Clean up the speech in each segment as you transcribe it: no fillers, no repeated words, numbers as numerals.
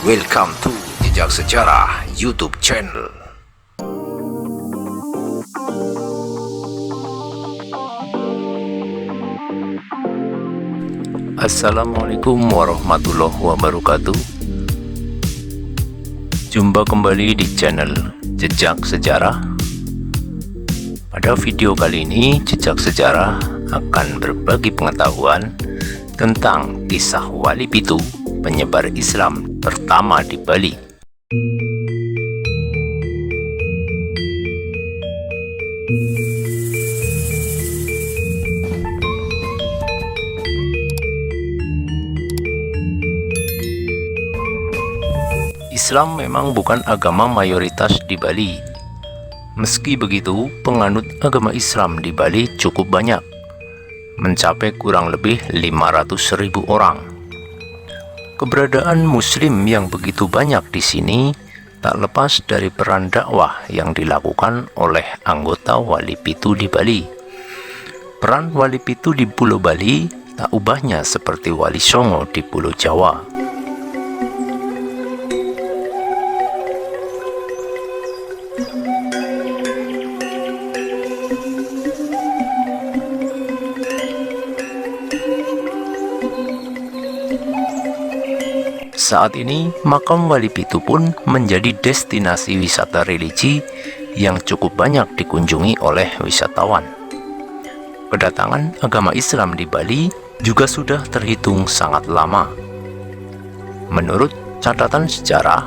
Welcome to Jejak Sejarah YouTube channel. Assalamualaikum warahmatullahi wabarakatuh. Jumpa kembali di channel Jejak Sejarah. Pada video kali ini, Jejak Sejarah akan berbagi pengetahuan tentang kisah Wali Pitu, penyebar Islam pertama di Bali. Islam memang bukan agama mayoritas di Bali. Meski begitu, penganut agama Islam di Bali cukup banyak, mencapai kurang lebih 500.000 orang. Keberadaan Muslim yang begitu banyak di sini tak lepas dari peran dakwah yang dilakukan oleh anggota Wali Pitu di Bali. Peran Wali Pitu di Pulau Bali tak ubahnya seperti Wali Songo di Pulau Jawa. Saat ini, makam Wali Pitu pun menjadi destinasi wisata religi yang cukup banyak dikunjungi oleh wisatawan. Kedatangan agama Islam di Bali juga sudah terhitung sangat lama. Menurut catatan sejarah,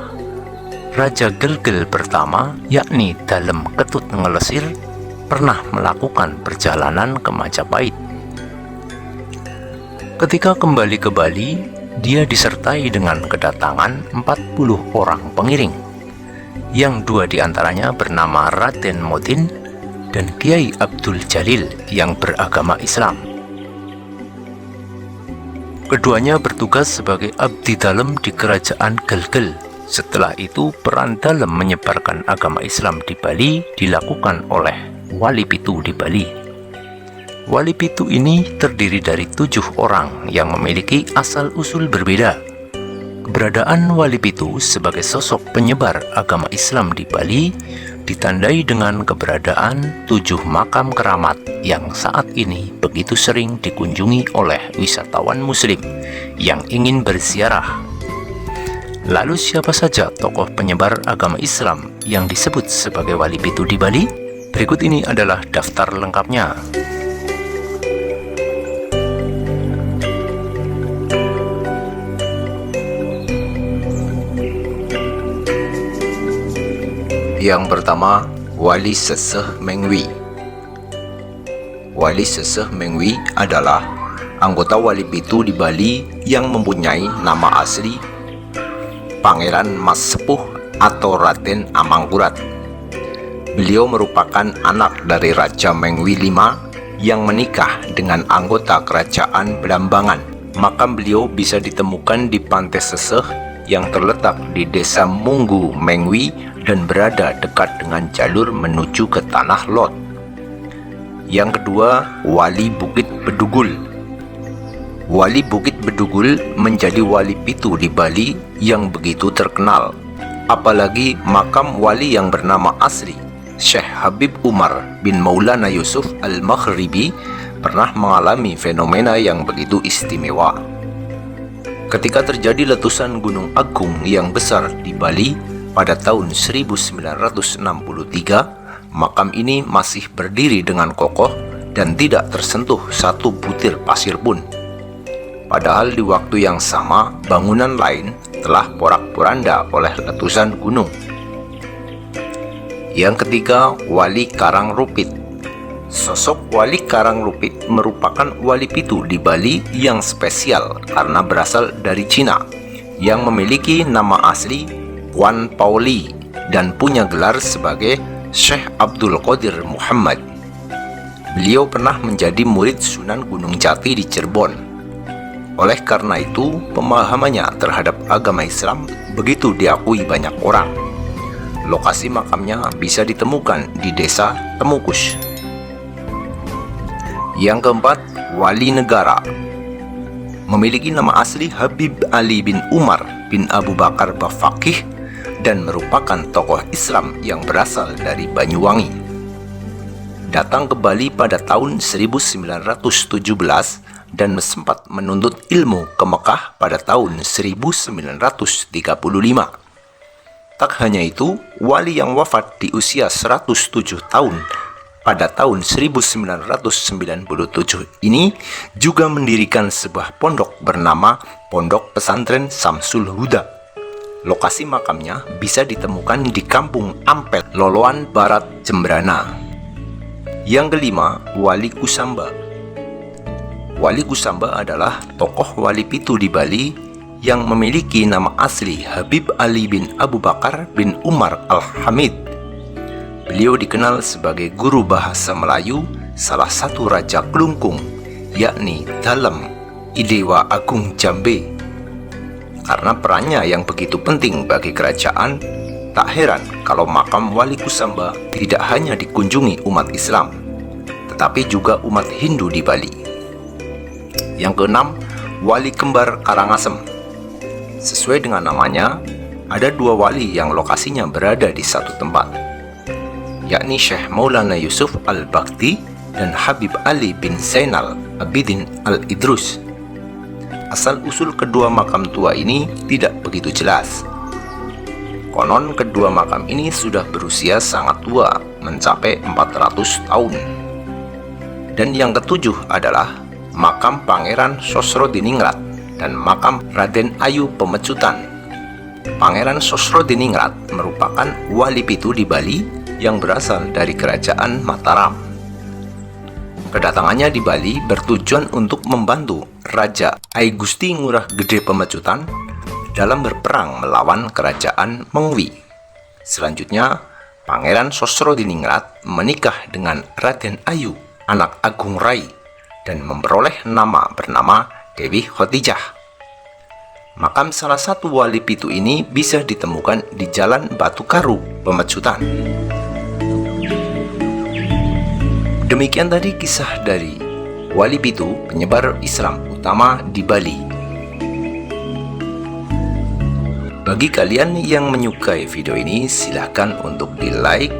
Raja Gelgel pertama, yakni Dalem Ketut Ngelesir, pernah melakukan perjalanan ke Majapahit. Ketika kembali ke Bali, dia disertai dengan kedatangan 40 orang pengiring, yang 2 diantaranya bernama Raden Motin dan Kiai Abdul Jalil yang beragama Islam. Keduanya bertugas sebagai abdi dalem di kerajaan Gelgel. Setelah itu, peran dalem menyebarkan agama Islam di Bali dilakukan oleh Wali Pitu di Bali. Wali Pitu ini terdiri dari 7 orang yang memiliki asal-usul berbeda. Keberadaan Wali Pitu sebagai sosok penyebar agama Islam di Bali ditandai dengan keberadaan 7 makam keramat yang saat ini begitu sering dikunjungi oleh wisatawan Muslim yang ingin berziarah. Lalu siapa saja tokoh penyebar agama Islam yang disebut sebagai Wali Pitu di Bali? Berikut ini adalah daftar lengkapnya. Yang pertama, Wali Seseh Mengwi. Wali Seseh Mengwi adalah anggota Wali Pitu di Bali yang mempunyai nama asli Pangeran Mas Sepuh atau Raden Amangkurat. Beliau merupakan anak dari Raja Mengwi V yang menikah dengan anggota kerajaan Blambangan. Makam beliau bisa ditemukan di Pantai Seseh yang terletak di Desa Munggu Mengwi dan berada dekat dengan jalur menuju ke Tanah Lot. Yang kedua, Wali Bukit Bedugul. Wali Bukit Bedugul menjadi Wali Pitu di Bali yang begitu terkenal. Apalagi makam wali yang bernama asli Syekh Habib Umar bin Maulana Yusuf Al-Maghribi pernah mengalami fenomena yang begitu istimewa. Ketika terjadi letusan Gunung Agung yang besar di Bali pada tahun 1963, makam ini masih berdiri dengan kokoh dan tidak tersentuh satu butir pasir pun. Padahal di waktu yang sama, bangunan lain telah porak-poranda oleh letusan gunung. Yang ketiga, Wali Karangrupit. Sosok Wali Karangrupit merupakan Wali Pitu di Bali yang spesial karena berasal dari Cina, yang memiliki nama asli Wan Pauli dan punya gelar sebagai Syekh Abdul Qadir Muhammad. Beliau pernah menjadi murid Sunan Gunung Jati di Cirebon. Oleh karena itu, pemahamannya terhadap agama Islam begitu diakui banyak orang. Lokasi makamnya bisa ditemukan di Desa Temukus. Yang keempat, Wali Negara. memiliki nama asli Habib Ali bin Umar bin Abu Bakar Bafaqih dan merupakan tokoh Islam yang berasal dari Banyuwangi. Datang ke Bali pada tahun 1917 dan sempat menuntut ilmu ke Mekah pada tahun 1935. Tak hanya itu, wali yang wafat di usia 107 tahun pada tahun 1997 ini juga mendirikan sebuah pondok bernama Pondok Pesantren Samsul Huda. Lokasi makamnya bisa ditemukan di Kampung Ampel, Loloan Barat, Jembrana. Yang kelima, Wali Kusamba. Wali Kusamba adalah tokoh wali pitu di Bali yang memiliki nama asli Habib Ali bin Abu Bakar bin Umar Al-Hamid. Beliau dikenal sebagai guru bahasa Melayu salah satu Raja Klungkung, yakni Dalem Idewa Agung Jambe. Karena perannya yang begitu penting bagi kerajaan, tak heran kalau makam Wali Kusamba tidak hanya dikunjungi umat Islam, tetapi juga umat Hindu di Bali. Yang keenam, Wali Kembar Karangasem. Sesuai dengan namanya, ada dua wali yang lokasinya berada di satu tempat, yakni Syekh Maulana Yusuf Al-Bakti dan Habib Ali bin Zainal Abidin Al-Idrus. Asal-usul kedua makam tua ini tidak begitu jelas. Konon kedua makam ini sudah berusia sangat tua, mencapai 400 tahun. Dan yang ketujuh adalah makam Pangeran Sosrodiningrat dan makam Raden Ayu Pemecutan. Pangeran Sosrodiningrat merupakan wali pitu di Bali yang berasal dari kerajaan Mataram. Kedatangannya di Bali bertujuan untuk membantu Raja Ai Gusti Ngurah Gede Pemecutan dalam berperang melawan kerajaan Mengwi. Selanjutnya, Pangeran Sosrodiningrat menikah dengan Raden Ayu, anak Agung Rai, dan memperoleh nama bernama Dewi Khotijah. Makam salah satu wali pitu ini bisa ditemukan di Jalan Batu Karu, Pemecutan. Demikian tadi kisah dari wali pitu penyebar Islam utama di Bali. Bagi kalian yang menyukai video ini, silahkan untuk di-like,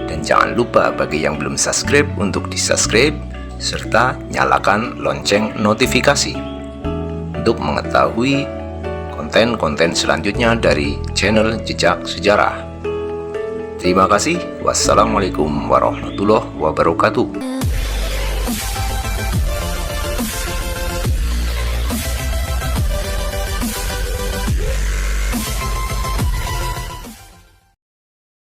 dan jangan lupa bagi yang belum subscribe untuk di-subscribe serta nyalakan lonceng notifikasi untuk mengetahui konten-konten selanjutnya dari channel Jejak Sejarah. Terima kasih. Wassalamualaikum warahmatullahi wabarakatuh.